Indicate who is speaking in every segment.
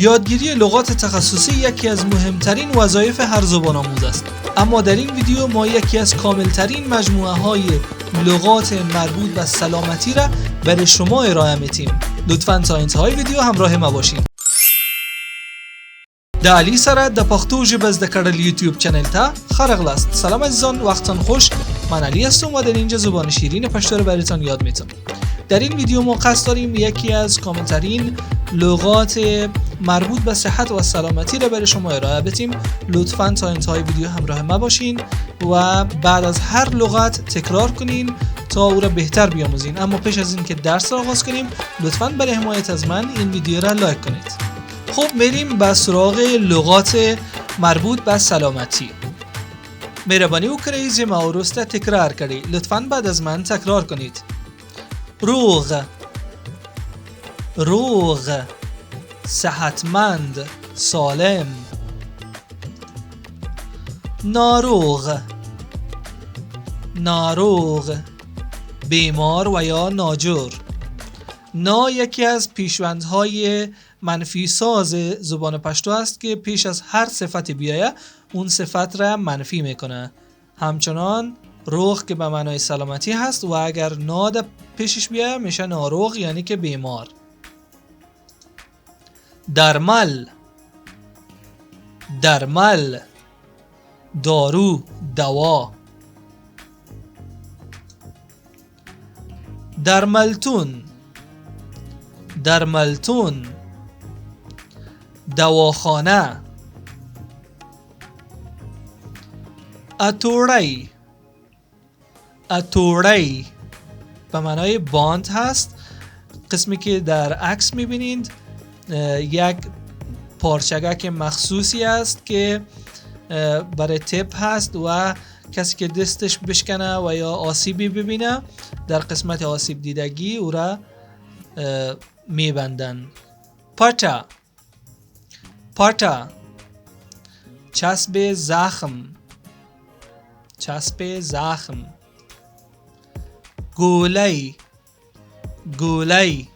Speaker 1: یادگیری لغات تخصصی یکی از مهمترین وظایف هر زبان آموز است، اما در این ویدیو ما یکی از کاملترین مجموعه های لغات مربوط به سلامتی را برای شما ارائه می‌دیم. لطفاً تا انتهای ویدیو همراه ما باشید. د علي سره د پښتو ژبه زده کړل یوټیوب چینل ته ښه راغلاست. سلام عزیزان، وقتتان خوش. من علی هستم و در اینجا زبان شیرین پشتو رو براتون یاد میدم. در این ویدیو ما قصد داریم یکی از کاملترین لغات مربوط به صحت و سلامتی را برای شما ارائه بدیم. لطفاً تا انتهای ویدیو همراه ما باشین و بعد از هر لغت تکرار کنین تا او را بهتر بیاموزین. اما پیش از این که درس را آغاز کنیم، لطفاً برای حمایت از من این ویدیو را لایک کنید. خب بریم به سراغ لغات مربوط به سلامتی. مهربانی وکړئ زما وروسته تکرار کړئ. لطفاً بعد از من تکرار کنید. روغ، روغ، صحتمند، سالم. ناروغ، ناروغ، بیمار و یا ناجور. نا یکی از پیشوندهای منفی ساز زبان پشتو است که پیش از هر صفت بیایه اون صفت را منفی میکنه. همچنان روغ که به معنای سلامتی هست و اگر نا پیشش بیایه میشه ناروغ، یعنی که بیمار. درمل، درمل، دارو، دوا. درملتون، درملتون، دواخانه. اتوری، اتوری به معنای باند هست. قسمی که در عکس میبینید یک پارچگک مخصوصی است که برای تپ هست و کسی که دستش بشکنه و یا آسیبی ببینه در قسمت آسیب دیدگی او را میبندن. پاتا، پاتا، چسب زخم، چسب زخم. گولی، گولی،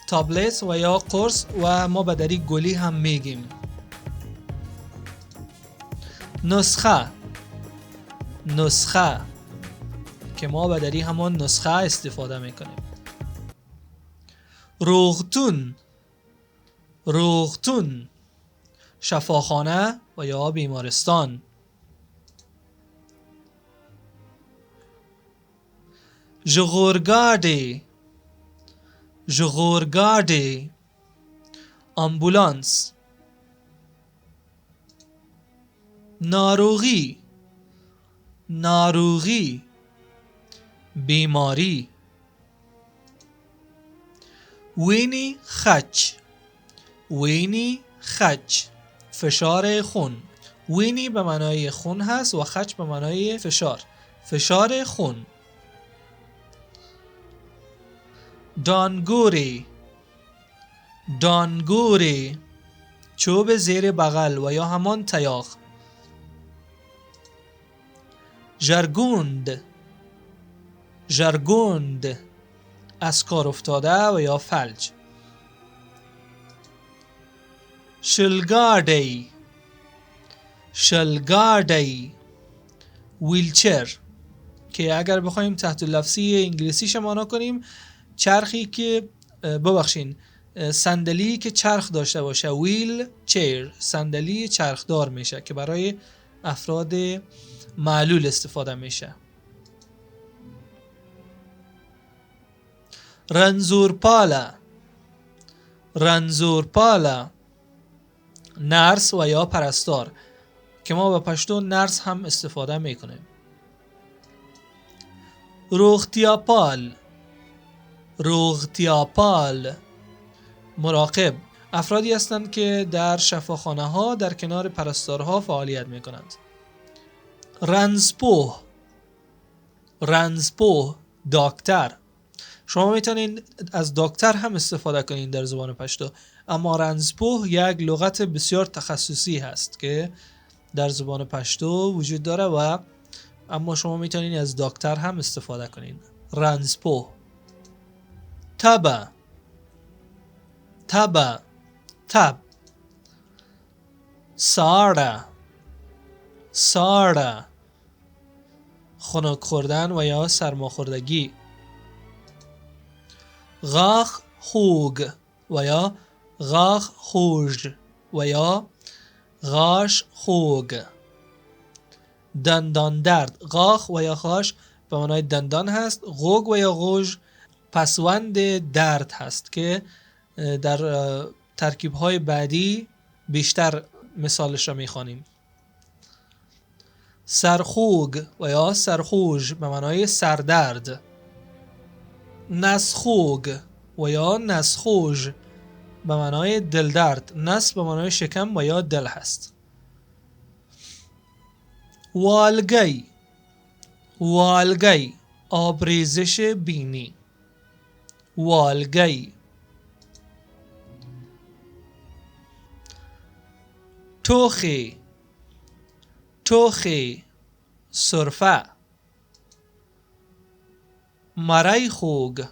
Speaker 1: تابلت و یا قرص و ما به دری گولی هم میگیم. نسخه، نسخه که ما به دری همون نسخه استفاده میکنیم. روغتون، روغتون، شفاخانه و یا بیمارستان. ژغورگاردی، ژغورگاردی، آمبولانس. ناروغی، ناروغی، بیماری. وینی خچ، وینی خچ، فشار خون. وینی به معنای خون هست و خچ به معنای فشار، فشار خون. دانگوری، دانگوری، چوب زیر بغل و یا همان تیاق. ژرگوند، ژرگوند، از کار افتاده و یا فلج. شلگاردی، شلگاردی، ویلچر که اگر بخوایم تحت لفظی انگلیسی شمانا کنیم چرخی که ببخشین صندلی که چرخ داشته باشه. ویل چیر، صندلی چرخدار میشه که برای افراد معلول استفاده میشه. رنزورپالا، رنزورپالا، نرس و یا پرستار که ما به پشتو نرس هم استفاده میکنیم. روغتیاپال، روغتیاپال، مراقب، افرادی هستند که در شفاخانه ها در کنار پرستارها فعالیت میکنند. رنزپوه، رنزپوه، دکتر. شما میتونید از دکتر هم استفاده کنید در زبان پشتو، اما رنزپوه یک لغت بسیار تخصصی هست که در زبان پشتو وجود داره و اما شما میتونید از دکتر هم استفاده کنید. رنزپوه. تبا، تبا، تب. سارا سارا، خنک خوردن و یا سرماخوردگی. غاخ خوگ و یا غاخ خوژ و یا غاش خوگ. دندان درد. غاخ و یا غاش به معنای دندان هست. غوگ و یا غوژ پسوند درد هست که در ترکیب‌های بعدی بیشتر مثالش را می‌خوانیم. سرخوگ و یا سرخوژ به معنای سردرد. نسخوگ و یا نسخوژ به معنای دلدرد. نس به معنای شکم و یا دل هست. والگی. والگی، آبریزش بینی. والگی. توخی. توخی، سرفه. مرای خوگ.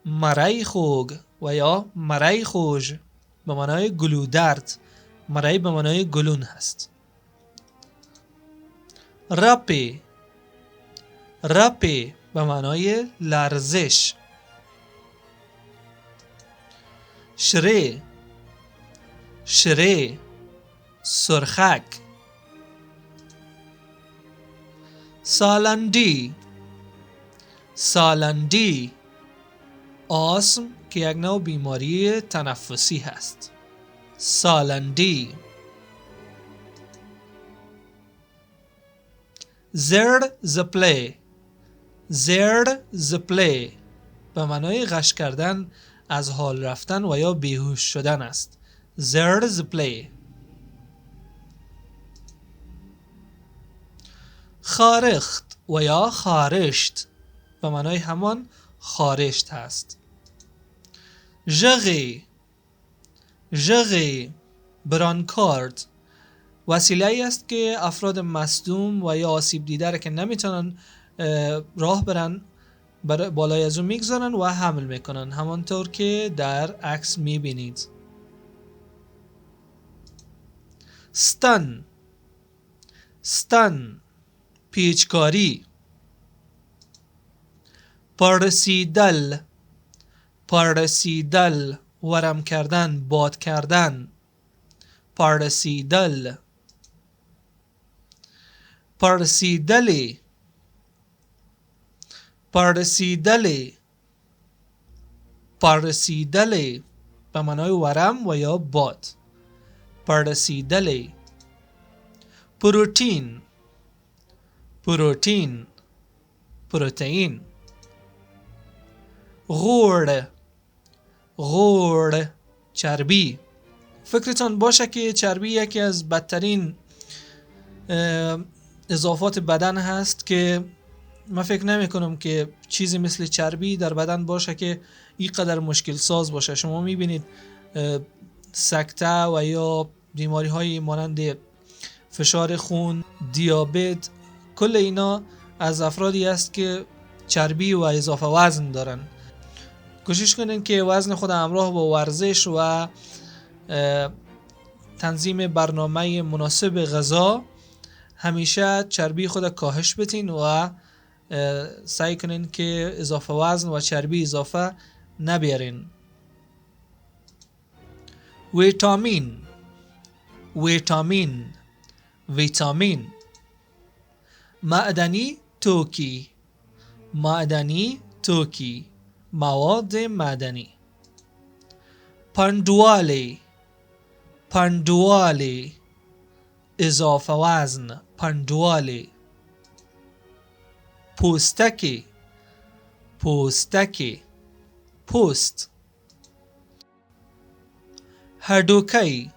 Speaker 1: مرای خوگ و یا مرای خوژ به معنای گلودرد. مرای به معنای گلون هست. رپی. رپی به معنای لرزش. شری. شری، سرخک. سالندی. سالندی، آسم که یک نوع بیماری تنفسی هست. سالندی. زر زپلی. زر زپلی به معنای غش کردن، از حال رفتن و یا بیهوش شدن است. زر زپلی. خارخت و یا خارشت به معنای همان خارشت هست. ژغی. ژغی، برانکارد، وسیله ای است که افراد مصدوم و یا آسیب دیده را که نمیتونن راه برن بالای از اون میگذارن و حمل میکنن، همانطور که در عکس میبینید. ستن. ستن، پیچکاری. پرسیدل. پرسیدل، ورم کردن، باد کردن. پرسیدل. پرسیدلی. پرسیدلی. پرسیدلی به معنای ورم و یا باد. پرسیدلی. پروتین. پروتین، پروتئین. غور. غور، چربی. فکرتان باشه که چربی یکی از بدترین اضافات بدن هست که من فکر نمی کنم که چیزی مثل چربی در بدن باشه که اینقدر مشکل ساز باشه. شما میبینید سکته و یا بیماری های مانند فشار خون، دیابت، کل اینا از افرادی است که چربی و اضافه وزن دارن. کوشش کنین که وزن خود همراه با ورزش و تنظیم برنامه مناسب غذا همیشه چربی خود کاهش بدین و سعی کنین که اضافه وزن و چربی اضافه نبیارین. ویتامین. ویتامین، ویتامین. معدنی توکی. معدنی توکی، مواد معدنی. پندوالی. پندوالی، اضافه وزن. پندوالی. پوستکی. پوستکی، پوست. هردوکی.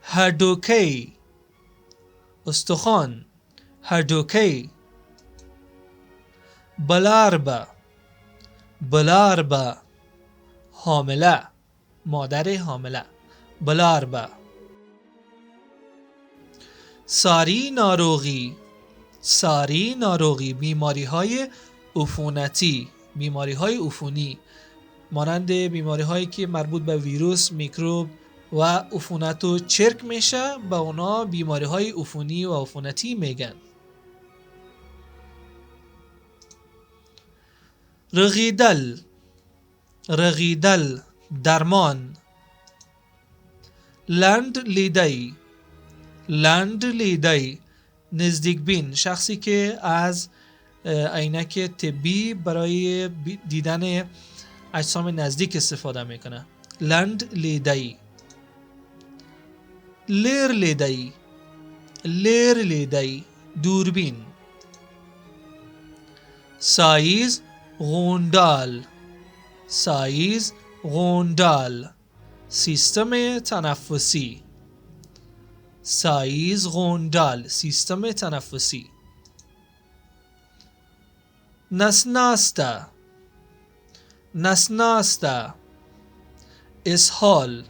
Speaker 1: هردوکی، استخوان. هردوکی. بلاربه. بلاربه، حامله، مادر حامله. بلاربه. ساری ناروغی. ساری ناروغی، بیماری های عفونتی، بیماری های عفونی. مانند بیماری هایی که مربوط به ویروس، میکروب و عفونت و چرک میشه به اونا بیماری های عفونی و عفونتی میگن. رغیدل، رغیدل درمان. لند لیدی، لند لیدی نزدیک بین، شخصی که از عینک طبی برای دیدن اجسام نزدیک استفاده میکنه. لند لیدی. لیر لیدی، لیر لیدی دوربین. سایز غوندال، سایز غوندال سیستم تنفسی. سایز غوندال سیستم تنفسی. نسناسته، نسناسته اسهال.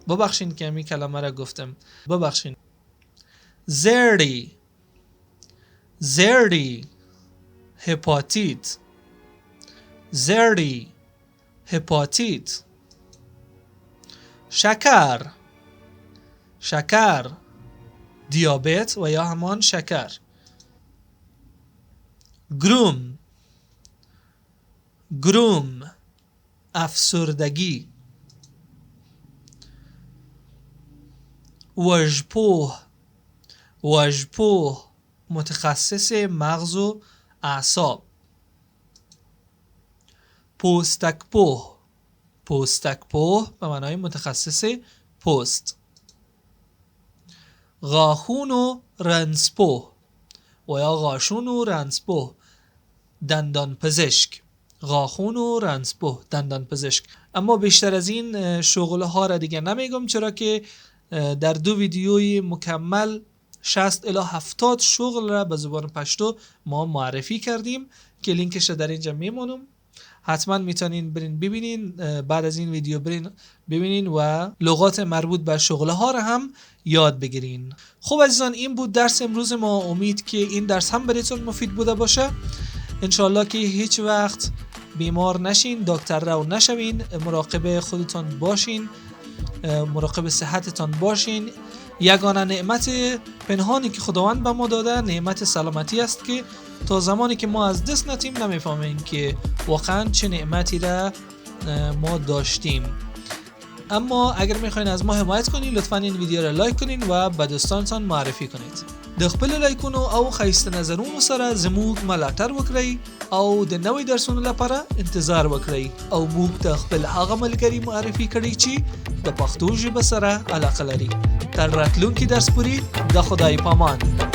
Speaker 1: ببخشین که همین کلمه را گفتم، ببخشین. زردی، زردی هپاتیت، زردی هپاتیت. شکر، شکر دیابت و یا همان شکر. گروم، گروم افسردگی. وژپوه، وژپوه متخصص مغز و اعصاب. پوستکپوه، پوستکپوه به معنای متخصص پوست. غاخون و رنسپوه و یا غاشون و رنسپوه دندان پزشک. غاخون و رنسپوه دندان پزشک. اما بیشتر از این شغل ها را دیگه نمیگم، چرا که در 2 ویدیوی مکمل 60 الی 70 شغل را به زبان پشتو ما معرفی کردیم که لینکش در اینجا میمونم. حتما میتونین برین ببینین، بعد از این ویدیو برین ببینین و لغات مربوط به شغله ها را هم یاد بگیرین. خب عزیزان، این بود درس امروز ما. امید که این درس هم براتون مفید بوده باشه. انشالله که هیچ وقت بیمار نشین، دکتر رو نشوین، مراقب خودتان باشین، مراقب صحتتان باشین. یگانه نعمت پنهانی که خداوند به ما داده نعمت سلامتی است که تا زمانی که ما از دست ندیم نمیفهمیم که واقعا چه نعمتی را ما داشتیم. اما اگر میخواین از ما حمایت کنین، لطفا این ویدیو را لایک کنین و به دوستانتان معرفي کنید. د خپل لایکونو او خیسته نظرونو سره زموږ ملاتړ وکړئ او د نوې درسونو لپاره انتظار وکړئ او موږ ته خپل هغه ملګري معرفي کړئ چې د پښتو ژبه سره علاقه لري. تر راتلونکي درس پورې د خدای پامان.